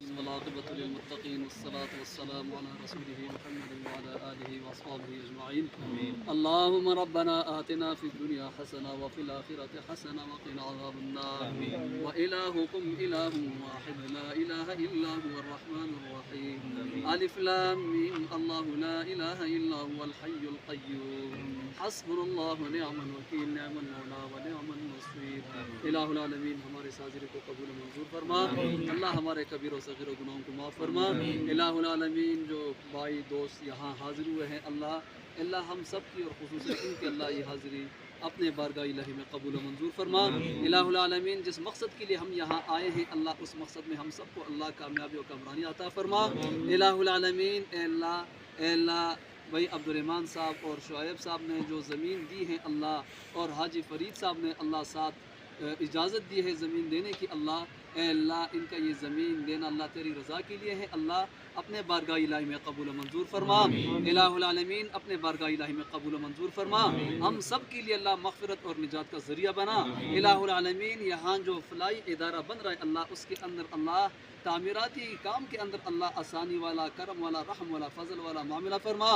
والعاقبة للمتقين والصلاة والسلام على رسوله محمد وعلى آله وأصحابه أجمعين. اللهم ربنا آتنا في الدنيا حسنة وفي الآخرة حسنة وقنا عذاب النار. وإلهكم إله واحد لا إله إلا هو الرحمن الرحيم. ألف لام ميم الله لا إله إلا هو الحي القيوم. حسبنا الله ونعم الوكيل نعم المولى ونعم النصير. الہ العالمین ہمارے حاضری کو قبول و منظور فرما. اللہ ہمارے کبیر و صغیر و گناہوں کو معاف فرما. الہ العالمین جو بھائی دوست یہاں حاضر ہوئے ہیں اللہ ہم سب کی اور خصوصاً ان کے اللہ یہ حاضری اپنے بارگاہ الہی میں قبول و منظور فرما. الہ العالمین جس مقصد کے لیے ہم یہاں آئے ہیں اللہ اس مقصد میں ہم سب کو اللہ کامیابی و کامرانی عطا فرما. الہ العالمین اے اللہ بھائی عبد الرحمن صاحب اور شعیب صاحب نے جو زمین دی ہے اللہ اور حاجی فرید صاحب نے اللہ ساتھ اجازت دی ہے زمین دینے کی اے اللہ ان کا یہ زمین دینا اللہ تیری رضا کے لیے ہے. اللہ اپنے بارگاہ الہی میں قبول و منظور فرما. الہ العالمین اپنے بارگاہ الہی میں قبول و منظور فرما. ہم سب کے لیے اللہ مغفرت اور نجات کا ذریعہ بنا. الہ العالمین یہاں جو فلاحی ادارہ بن رہا ہے اللہ اس کے اندر اللہ تعمیراتی کام کے اندر اللہ آسانی والا کرم والا رحم والا فضل والا معاملہ فرما.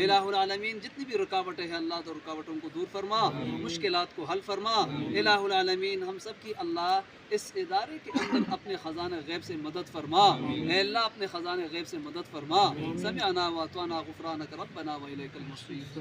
الہ العالمین جتنی بھی رکاوٹیں ہیں اللہ تو رکاوٹوں کو دور فرما. مشکلات کو حل فرما. الہ العالمین ہم سب کی اللہ اس ادارے کے اندر اپنے خزانہ غیب سے مدد فرما. اے اللہ اپنے خزانہ غیب سے مدد فرما. سمعنا واطعنا غفرانک ربنا و الیک المصیر.